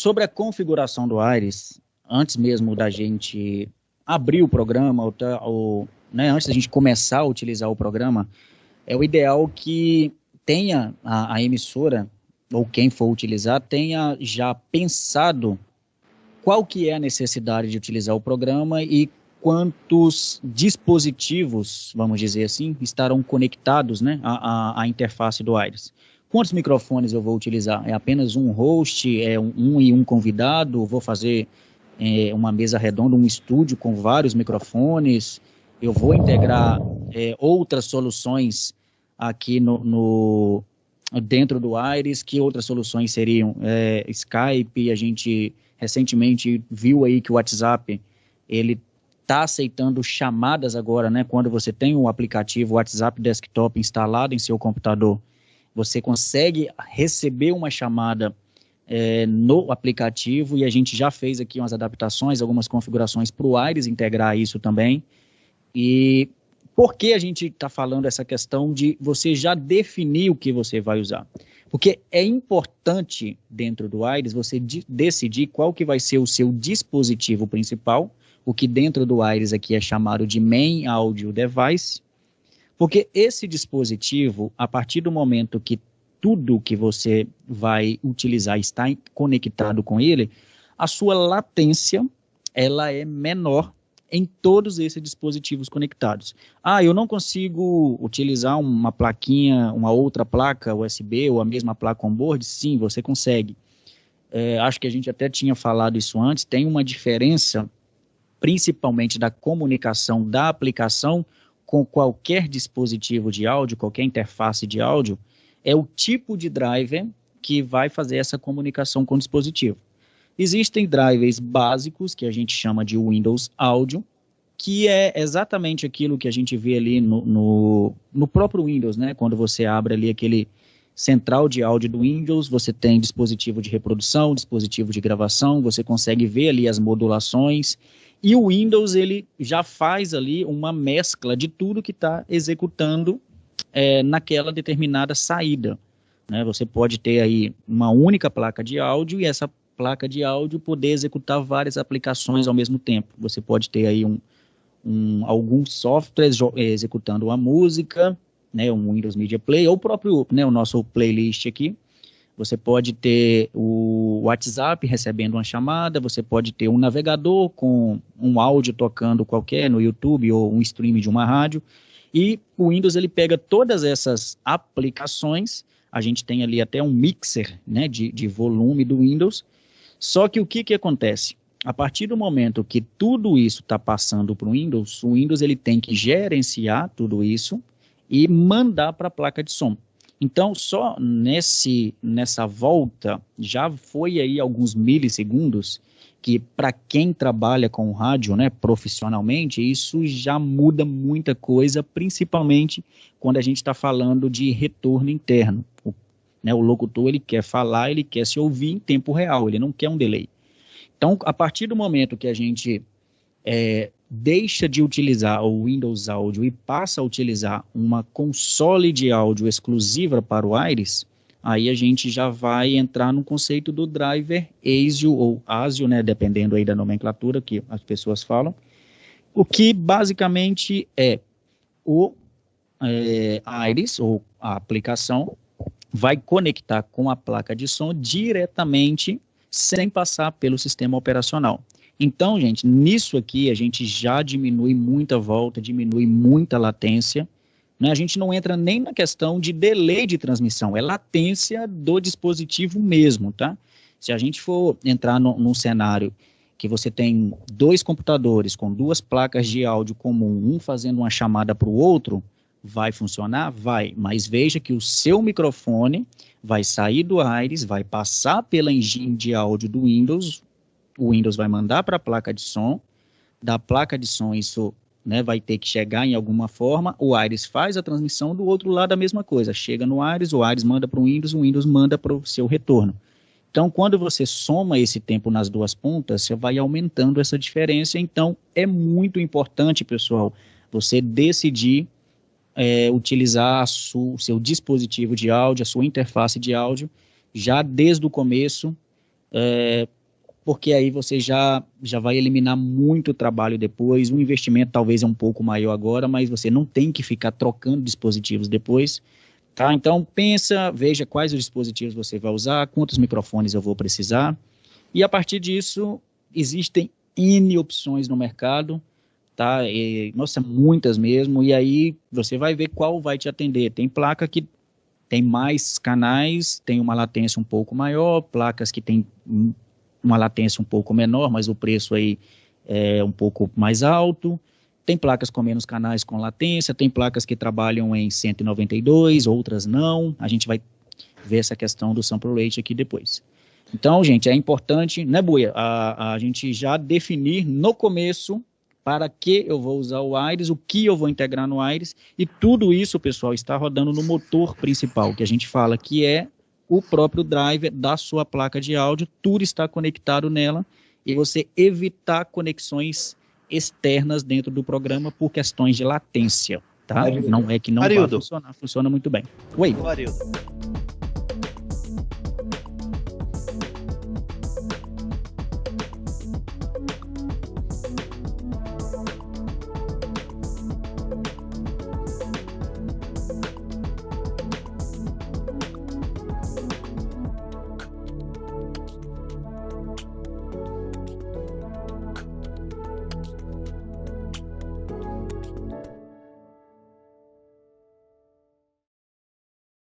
Sobre a configuração do Aires, antes mesmo da gente abrir o programa, né, antes da gente começar a utilizar o programa, é o ideal que tenha a emissora, ou quem for utilizar, tenha já pensado qual que é a necessidade de utilizar o programa e quantos dispositivos, vamos dizer assim, estarão conectados, né, à interface do Aires. Quantos microfones eu vou utilizar? É apenas um host, é um e um convidado? Vou fazer uma mesa redonda, um estúdio com vários microfones? Eu vou integrar outras soluções aqui dentro do Aires? Que outras soluções seriam? Skype, a gente recentemente viu aí que o WhatsApp, ele está aceitando chamadas agora, né? Quando você tem o aplicativo WhatsApp Desktop instalado em seu computador, você consegue receber uma chamada no aplicativo, e a gente já fez aqui umas adaptações, algumas configurações para o Aires integrar isso também. E por que a gente está falando essa questão de você já definir o que você vai usar? Porque é importante dentro do Aires você decidir qual que vai ser o seu dispositivo principal, o que dentro do Aires aqui é chamado de Main Audio Device, porque esse dispositivo, a partir do momento que tudo que você vai utilizar está conectado com ele, a sua latência ela é menor em todos esses dispositivos conectados. Eu não consigo utilizar uma plaquinha, uma outra placa USB ou a mesma placa on-board? Sim, você consegue. Acho que a gente até tinha falado isso antes, tem uma diferença, principalmente da comunicação da aplicação com qualquer dispositivo de áudio, qualquer interface de áudio, é o tipo de driver que vai fazer essa comunicação com o dispositivo. Existem drivers básicos, que a gente chama de Windows Audio, que é exatamente aquilo que a gente vê ali no próprio Windows, né? Quando você abre ali aquele central de áudio do Windows, você tem dispositivo de reprodução, dispositivo de gravação, você consegue ver ali as modulações, e o Windows ele já faz ali uma mescla de tudo que está executando naquela determinada saída, né? Você pode ter aí uma única placa de áudio e essa placa de áudio poder executar várias aplicações ao mesmo tempo. Você pode ter aí alguns softwares executando uma música, né, um Windows Media Player, ou o próprio, né, o nosso playlist aqui. Você pode ter o WhatsApp recebendo uma chamada, você pode ter um navegador com um áudio tocando qualquer no YouTube ou um stream de uma rádio. E o Windows ele pega todas essas aplicações, a gente tem ali até um mixer, né, de volume do Windows. Só que o que acontece? A partir do momento que tudo isso está passando para o Windows ele tem que gerenciar tudo isso e mandar para a placa de som. Então, só nessa volta, já foi aí alguns milissegundos, que para quem trabalha com rádio, né, profissionalmente, isso já muda muita coisa, principalmente quando a gente está falando de retorno interno. O locutor ele quer falar, ele quer se ouvir em tempo real, ele não quer um delay. Então, a partir do momento que a gente deixa de utilizar o Windows Audio e passa a utilizar uma console de áudio exclusiva para o Aires, aí a gente já vai entrar no conceito do driver ASIO ou ASIO, né, dependendo aí da nomenclatura que as pessoas falam, o que basicamente o Aires, ou a aplicação, vai conectar com a placa de som diretamente, sem passar pelo sistema operacional. Então, gente, nisso aqui a gente já diminui muita volta, diminui muita latência, né? A gente não entra nem na questão de delay de transmissão, é latência do dispositivo mesmo, tá? Se a gente for entrar num cenário que você tem dois computadores com duas placas de áudio comum, um fazendo uma chamada para o outro, vai funcionar? Vai, mas veja que o seu microfone vai sair do Aires, vai passar pela engine de áudio do Windows, o Windows vai mandar para a placa de som, da placa de som isso, né, vai ter que chegar em alguma forma, o Aires faz a transmissão, do outro lado a mesma coisa, chega no Aires, o Aires manda para o Windows manda para o seu retorno. Então, quando você soma esse tempo nas duas pontas, você vai aumentando essa diferença. Então, é muito importante, pessoal, você decidir utilizar o seu dispositivo de áudio, a sua interface de áudio, já desde o começo, porque aí você já vai eliminar muito trabalho depois. O investimento talvez é um pouco maior agora, mas você não tem que ficar trocando dispositivos depois. Tá? Então pensa, veja quais os dispositivos você vai usar, quantos microfones eu vou precisar, e a partir disso existem N opções no mercado, tá? Nossa, muitas mesmo, e aí você vai ver qual vai te atender. Tem placa que tem mais canais, tem uma latência um pouco maior, placas que tem uma latência um pouco menor, mas o preço aí é um pouco mais alto. Tem placas com menos canais com latência, tem placas que trabalham em 192, outras não. A gente vai ver essa questão do sample rate aqui depois. Então, gente, é importante, né, Buia, a gente já definir no começo para que eu vou usar o Aires, o que eu vou integrar no Aires, e tudo isso, pessoal, está rodando no motor principal, que a gente fala que é o próprio driver da sua placa de áudio, tudo está conectado nela, e você evitar conexões externas dentro do programa por questões de latência, tá? Não é que não vai funcionar, funciona muito bem. Oi. Arildo,